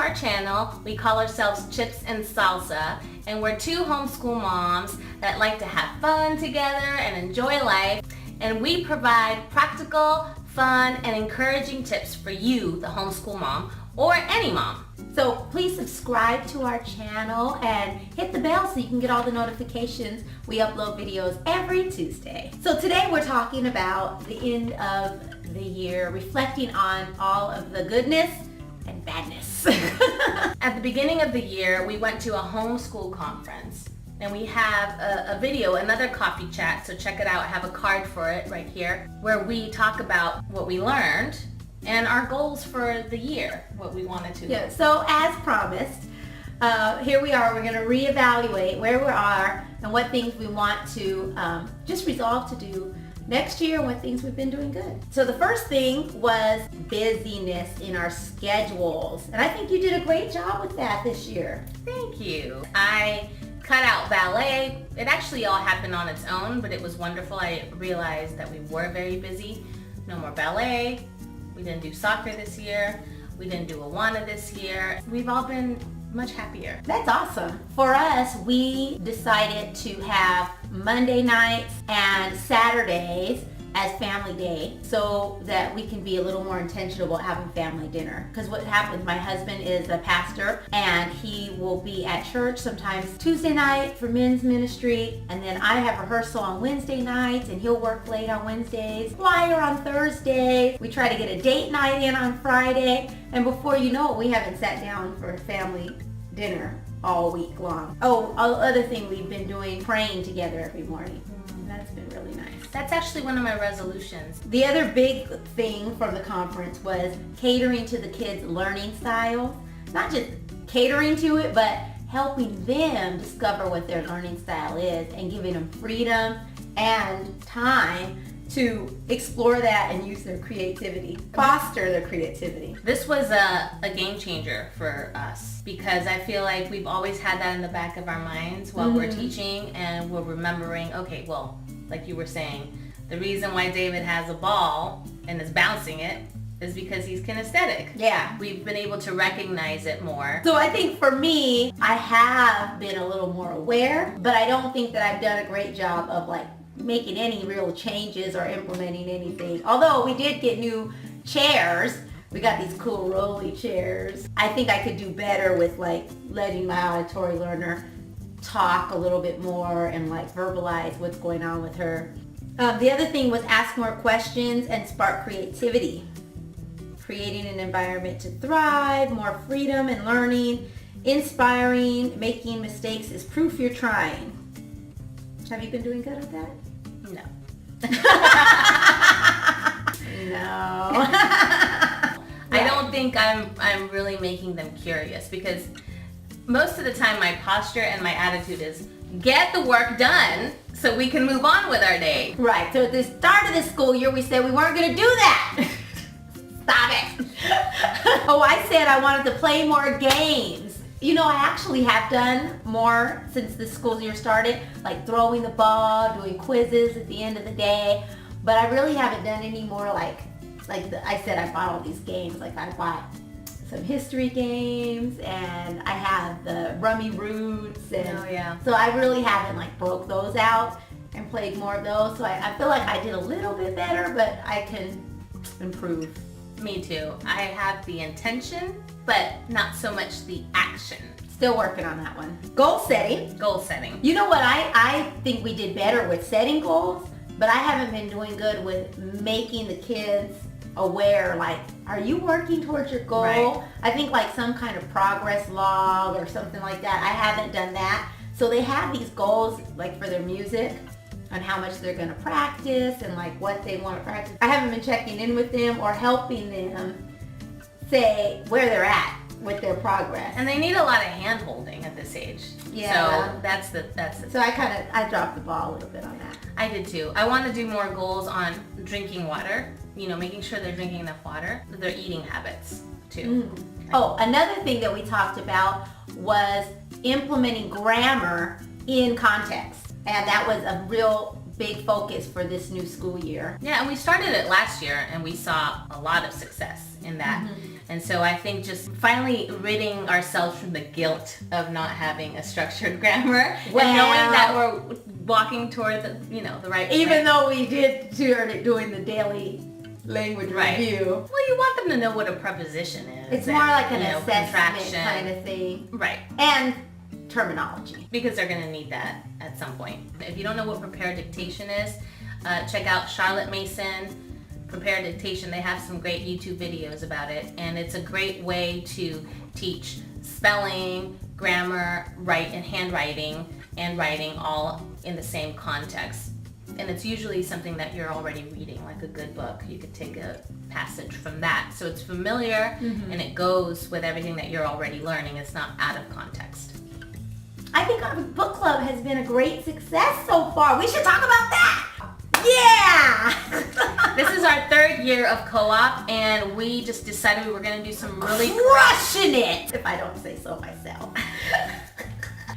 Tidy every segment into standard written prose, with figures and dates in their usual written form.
our channel. We call ourselves Chips and Salsa, and we're two homeschool moms that like to have fun together and enjoy life. And we provide practical, fun, and encouraging tips for you, the homeschool mom, or any mom. So please subscribe to our channel and hit the bell so you can get all the notifications. We upload videos every Tuesday. So today we're talking about the end of the year, reflecting on all of the goodness and badness. At the beginning of the year, we went to a homeschool conference, and we have a video, another coffee chat, so check it out. I have a card for it right here, where we talk about what we learned and our goals for the year, what we wanted to do. Yeah, so as promised, here we are. We're going to reevaluate where we are and what things we want to just resolve to do next year and what things we've been doing good. So the first thing was busyness in our schedules. And I think you did a great job with that this year. Thank you. I cut out ballet. It actually all happened on its own, but it was wonderful. I realized that we were very busy. No more ballet. We didn't do soccer this year. We didn't do Awana this year. We've all been much happier. That's awesome. For us, we decided to have Monday nights and Saturdays as family day so that we can be a little more intentional about having family dinner. Because what happens, my husband is a pastor and he will be at church sometimes Tuesday night for men's ministry, and then I have rehearsal on Wednesday nights and he'll work late on Wednesdays, choir on Thursday. We try to get a date night in on Friday, and before you know it, we haven't sat down for family dinner all week long. Oh, other thing we've been doing, praying together every morning. That's been really nice. That's actually one of my resolutions. The other big thing from the conference was catering to the kids' learning styles. Not just catering to it, but helping them discover what their learning style is and giving them freedom and time to explore that and use their creativity, foster their creativity. This was a game changer for us because I feel like we've always had that in the back of our minds while we're teaching, and we're remembering, okay, well, like you were saying, the reason why David has a ball and is bouncing it is because he's kinesthetic. Yeah. We've been able to recognize it more. So I think for me, I have been a little more aware, but I don't think that I've done a great job of like making any real changes or implementing anything. Although we did get new chairs. We got these cool rolly chairs. I think I could do better with like letting my auditory learner talk a little bit more and like verbalize what's going on with her. The other thing was ask more questions and spark creativity. Creating an environment to thrive, more freedom and learning, inspiring, making mistakes is proof you're trying. Have you been doing good with that? No. No. I don't think I'm really making them curious, because most of the time my posture and my attitude is get the work done so we can move on with our day. Right. So at the start of the school year, we said we weren't going to do that. Stop it. Oh, I said I wanted to play more games. You know, I actually have done more since the school year started, like throwing the ball, doing quizzes at the end of the day, but I really haven't done any more I said, I bought all these games. Like I bought some history games and I have the Rummy Roots, and oh, yeah. So I really haven't like broke those out and played more of those. So I feel like I did a little bit better, but I can improve. Me too. I have the intention, but not so much the action. Still working on that one. Goal setting. Goal setting. You know what? I think we did better with setting goals, but I haven't been doing good with making the kids aware, like, are you working towards your goal? Right. I think like some kind of progress log or something like that. I haven't done that. So they have these goals like for their music on how much they're going to practice and like what they want to practice. I haven't been checking in with them or helping them say where they're at with their progress. And they need a lot of hand holding at this age. Yeah. So that's the So I dropped the ball a little bit on that. I did too. I want to do more goals on drinking water, you know, making sure they're drinking enough water, their eating habits too. Oh, another thing that we talked about was implementing grammar in context. And that was a real big focus for this new school year. Yeah, and we started it last year and we saw a lot of success in that. And so I think just finally ridding ourselves from the guilt of not having a structured grammar and knowing that we're walking toward the, the right Even though we did start doing the daily language review. Well, you want them to know what a preposition is. It's more like an assessment kind of thing. Right. And terminology. Because they're going to need that at some point. If you don't know what prepared dictation is, check out Charlotte Mason Prepared Dictation. They have some great YouTube videos about it, and it's a great way to teach spelling, grammar, and handwriting and writing all in the same context. And it's usually something that you're already reading, like a good book. You could take a passage from that. So it's familiar and it goes with everything that you're already learning. It's not out of context. I think our book club has been a great success so far. We should talk about that. Yeah! This is our 3rd year of co-op, and we just decided we were going to do some really crushing it, if I don't say so myself.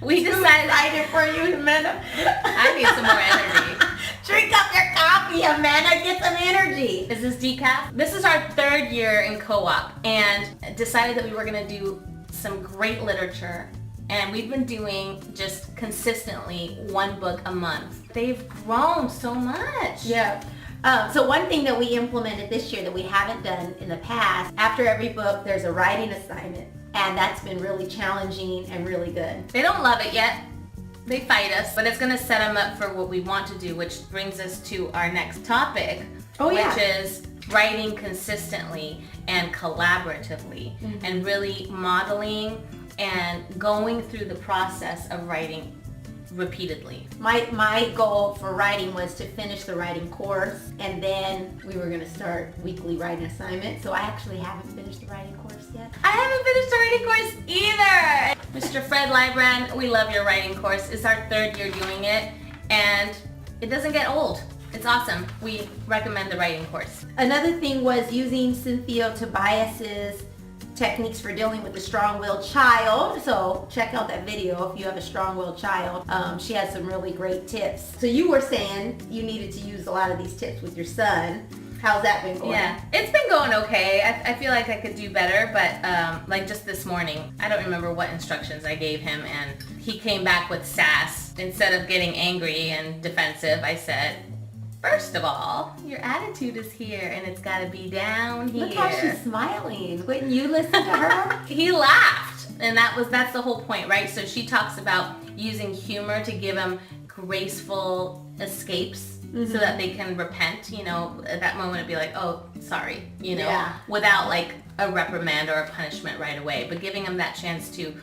We decided excited for you, Ximena. I need some more energy. Drink up your coffee, Ximena. Get some energy. Is this decaf? This is our 3rd year in co-op, and decided that we were going to do some great literature. And we've been doing just consistently 1 book a month. They've grown so much. Yeah. So one thing that we implemented this year that we haven't done in the past, after every book there's a writing assignment. And that's been really challenging and really good. They don't love it yet. They fight us, but it's going to set them up for what we want to do, which brings us to our next topic, which is writing consistently and collaboratively and really modeling and going through the process of writing repeatedly. My goal for writing was to finish the writing course, and then we were going to start weekly writing assignments. So I actually haven't finished the writing course yet. I haven't finished the writing course either. Mr. Fred Lybrand, we love your writing course. It's our 3rd year doing it, and it doesn't get old. It's awesome. We recommend the writing course. Another thing was using Cynthia Tobias's techniques for dealing with a strong-willed child. So check out that video if you have a strong-willed child. She has some really great tips. So you were saying you needed to use a lot of these tips with your son. How's that been going? Yeah, it's been going okay. I feel like I could do better, but like just this morning, I don't remember what instructions I gave him, and he came back with sass. Instead of getting angry and defensive, I said, first of all, your attitude is here and it's got to be down here. Look how she's smiling. Wouldn't you listen to her? He laughed, and that's the whole point, right? So she talks about using humor to give him graceful escapes so that they can repent, at that moment it'd be like, oh, sorry, without like a reprimand or a punishment right away, but giving them that chance to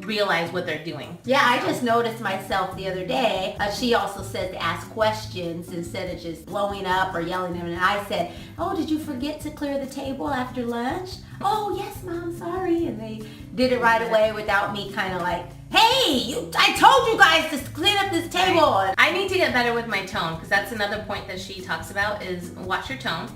realize what they're doing. Yeah, I just noticed myself the other day. She also said to ask questions instead of just blowing up or yelling at them. And I said, oh, did you forget to clear the table after lunch? Oh, yes, Mom, sorry. And they did it right away without me kind of like, hey, I told you guys to clean up this table. I need to get better with my tone, because that's another point that she talks about is watch your tone,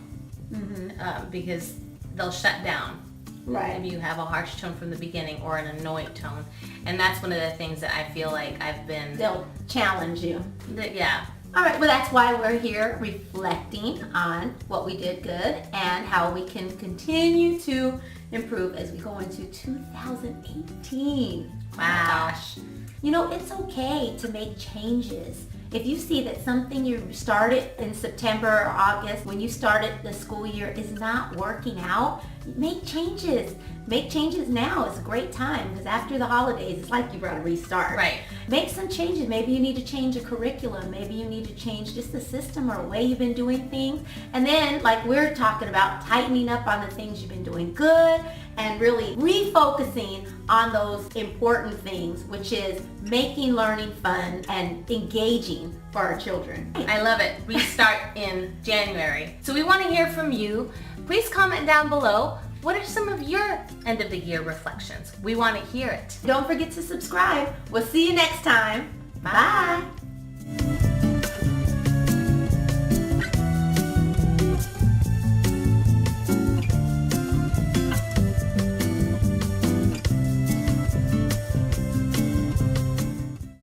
because they'll shut down. Right. If you have a harsh tone from the beginning or an annoyed tone. And that's one of the things that I feel like they'll challenge you. Yeah. All right, well, that's why we're here reflecting on what we did good and how we can continue to improve as we go into 2018. Wow. Gosh. It's okay to make changes. If you see that something you started in September or August, when you started the school year, is not working out, make changes. Make changes now. It's a great time, because after the holidays, it's like you got to restart. Right. Make some changes. Maybe you need to change a curriculum. Maybe you need to change just the system or a way you've been doing things. And then, like we're talking about, tightening up on the things you've been doing good and really refocusing on those important things, which is making learning fun and engaging for our children. I love it. We start in January. So we want to hear from you. Please comment down below. What are some of your end of the year reflections? We want to hear it. Don't forget to subscribe. We'll see you next time. Bye.